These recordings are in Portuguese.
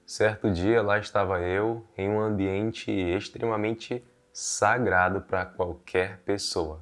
Certo dia, lá estava eu em um ambiente extremamente sagrado para qualquer pessoa.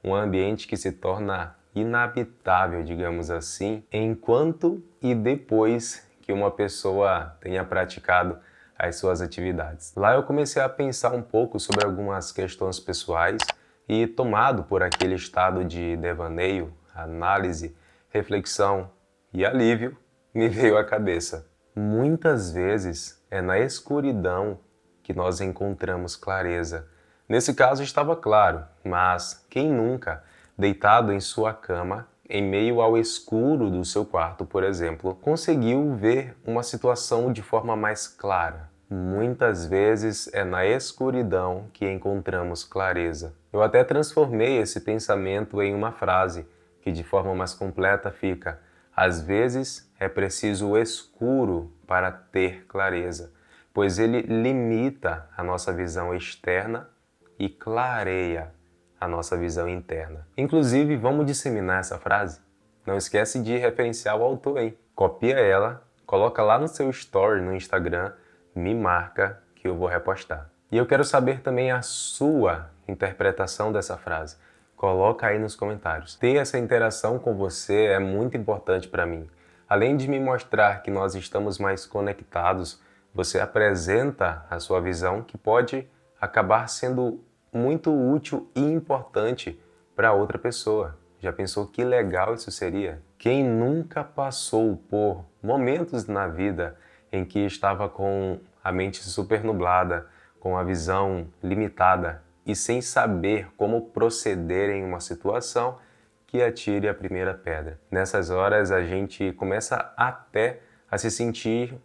Um ambiente que se torna inabitável, digamos assim, enquanto e depois que uma pessoa tenha praticado as suas atividades. Lá eu comecei a pensar um pouco sobre algumas questões pessoais e, tomado por aquele estado de devaneio, análise, reflexão e alívio, me veio à cabeça: muitas vezes é na escuridão que nós encontramos clareza. Nesse caso estava claro, mas quem nunca, deitado em sua cama, em meio ao escuro do seu quarto, por exemplo, conseguiu ver uma situação de forma mais clara? Muitas vezes é na escuridão que encontramos clareza. Eu até transformei esse pensamento em uma frase que de forma mais completa fica: às vezes é preciso o escuro para ter clareza, pois ele limita a nossa visão externa e clareia a nossa visão interna. Inclusive, vamos disseminar essa frase? Não esquece de referenciar o autor, hein? Copia ela, coloca lá no seu story no Instagram, me marca que eu vou repostar. E eu quero saber também a sua interpretação dessa frase. Coloca aí nos comentários. Ter essa interação com você é muito importante para mim. Além de me mostrar que nós estamos mais conectados, você apresenta a sua visão que pode acabar sendo muito útil e importante para outra pessoa. Já pensou que legal isso seria? Quem nunca passou por momentos na vida em que estava com a mente super nublada, com a visão limitada e sem saber como proceder em uma situação, que atire a primeira pedra. Nessas horas a gente começa até a se sentir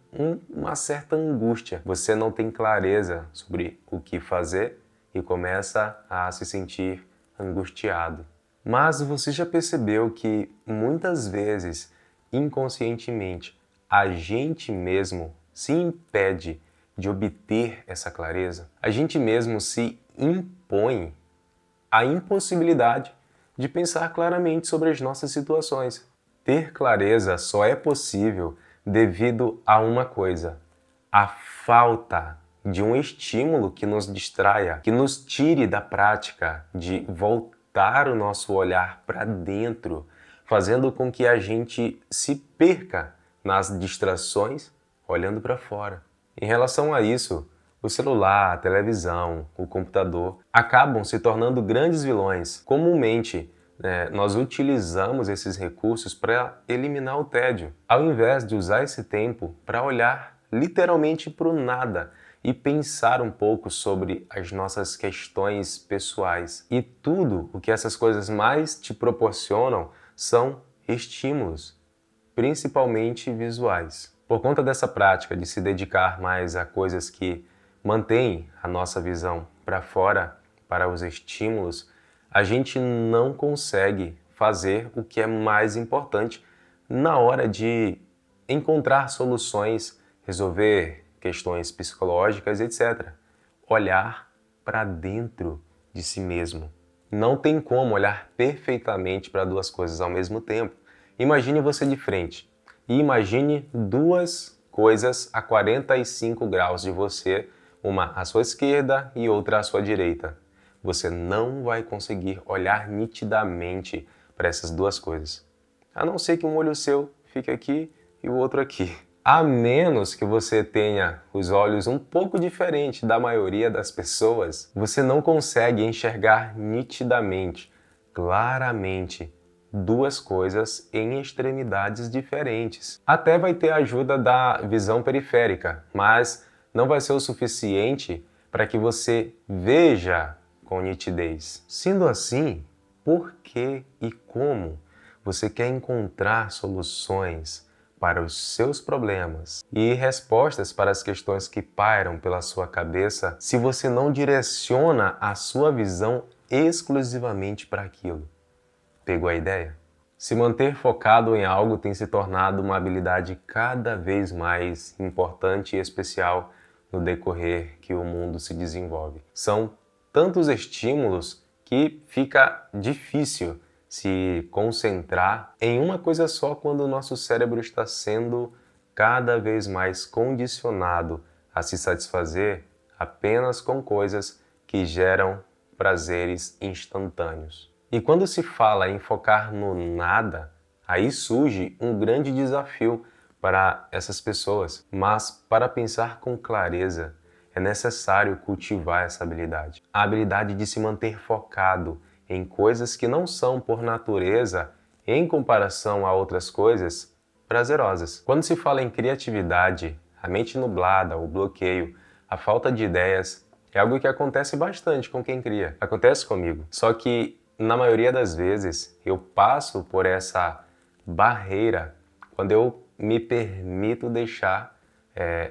uma certa angústia. Você não tem clareza sobre o que fazer e começa a se sentir angustiado. Mas você já percebeu que muitas vezes, inconscientemente, a gente mesmo se impede de obter essa clareza? A gente mesmo se impõe a impossibilidade de pensar claramente sobre as nossas situações. Ter clareza só é possível devido a uma coisa: a falta de um estímulo que nos distraia, que nos tire da prática de voltar o nosso olhar para dentro, fazendo com que a gente se perca nas distrações olhando para fora. Em relação a isso, o celular, a televisão, o computador acabam se tornando grandes vilões. Comumente, nós utilizamos esses recursos para eliminar o tédio, ao invés de usar esse tempo para olhar literalmente para o nada e pensar um pouco sobre as nossas questões pessoais. E tudo o que essas coisas mais te proporcionam são estímulos, principalmente visuais. Por conta dessa prática de se dedicar mais a coisas que mantêm a nossa visão para fora, para os estímulos, a gente não consegue fazer o que é mais importante na hora de encontrar soluções, resolver questões psicológicas, etc. Olhar para dentro de si mesmo. Não tem como olhar perfeitamente para duas coisas ao mesmo tempo. Imagine você de frente e imagine duas coisas a 45 graus de você, uma à sua esquerda e outra à sua direita. Você não vai conseguir olhar nitidamente para essas duas coisas, a não ser que um olho seu fique aqui e o outro aqui. A menos que você tenha os olhos um pouco diferentes da maioria das pessoas, você não consegue enxergar nitidamente, claramente, duas coisas em extremidades diferentes. Até vai ter a ajuda da visão periférica, mas não vai ser o suficiente para que você veja com nitidez. Sendo assim, por que e como você quer encontrar soluções para os seus problemas e respostas para as questões que pairam pela sua cabeça se você não direciona a sua visão exclusivamente para aquilo? Pegou a ideia? Se manter focado em algo tem se tornado uma habilidade cada vez mais importante e especial no decorrer que o mundo se desenvolve. São tantos estímulos que fica difícil se concentrar em uma coisa só quando o nosso cérebro está sendo cada vez mais condicionado a se satisfazer apenas com coisas que geram prazeres instantâneos. E quando se fala em focar no nada, aí surge um grande desafio para essas pessoas. Mas para pensar com clareza, é necessário cultivar essa habilidade. A habilidade de se manter focado em coisas que não são, por natureza, em comparação a outras coisas, prazerosas. Quando se fala em criatividade, a mente nublada, o bloqueio, a falta de ideias, é algo que acontece bastante com quem cria. Acontece comigo. Só que, na maioria das vezes, eu passo por essa barreira quando eu me permito deixar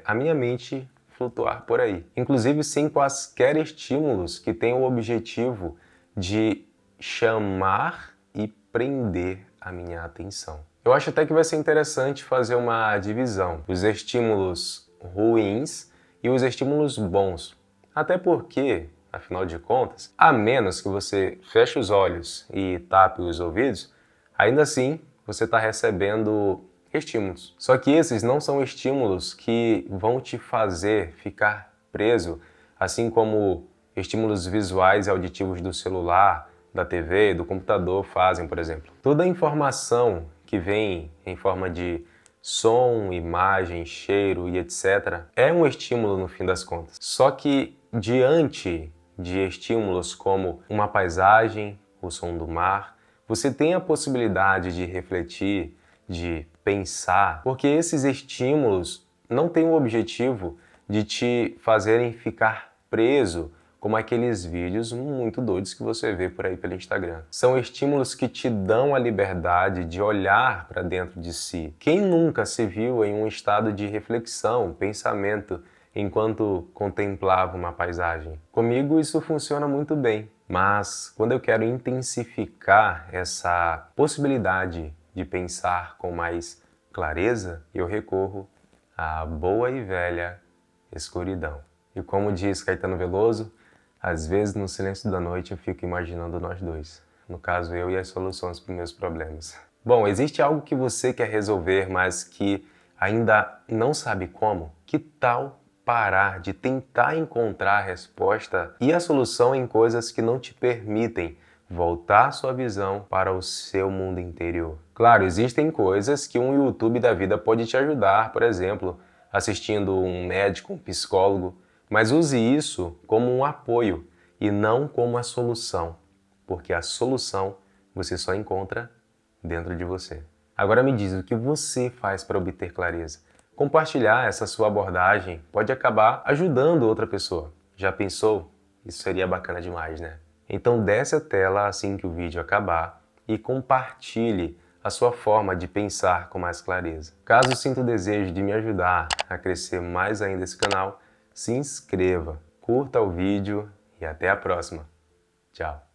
a minha mente flutuar por aí. Inclusive sem quaisquer estímulos que tenham o objetivo de chamar e prender a minha atenção. Eu acho até que vai ser interessante fazer uma divisão dos estímulos ruins e os estímulos bons. Até porque, afinal de contas, a menos que você feche os olhos e tape os ouvidos, ainda assim você está recebendo estímulos. Só que esses não são estímulos que vão te fazer ficar preso, assim como estímulos visuais e auditivos do celular, da TV, do computador fazem, por exemplo. Toda a informação que vem em forma de som, imagem, cheiro e etc. é um estímulo no fim das contas. Só que diante de estímulos como uma paisagem, o som do mar, você tem a possibilidade de refletir, de pensar, porque esses estímulos não têm o objetivo de te fazerem ficar preso como aqueles vídeos muito doidos que você vê por aí pelo Instagram. São estímulos que te dão a liberdade de olhar para dentro de si. Quem nunca se viu em um estado de reflexão, pensamento, enquanto contemplava uma paisagem? Comigo isso funciona muito bem, mas quando eu quero intensificar essa possibilidade de pensar com mais clareza, eu recorro à boa e velha escuridão. E como diz Caetano Veloso, às vezes no silêncio da noite eu fico imaginando nós dois. No caso, eu e as soluções para os meus problemas. Bom, existe algo que você quer resolver, mas que ainda não sabe como? Que tal parar de tentar encontrar a resposta e a solução em coisas que não te permitem voltar sua visão para o seu mundo interior? Claro, existem coisas que um YouTube da vida pode te ajudar, por exemplo, assistindo um médico, um psicólogo, mas use isso como um apoio e não como a solução, porque a solução você só encontra dentro de você. Agora me diz, o que você faz para obter clareza? Compartilhar essa sua abordagem pode acabar ajudando outra pessoa. Já pensou? Isso seria bacana demais, né? Então desce a tela assim que o vídeo acabar e compartilhe a sua forma de pensar com mais clareza. Caso sinta o desejo de me ajudar a crescer mais ainda esse canal, se inscreva, curta o vídeo e até a próxima. Tchau!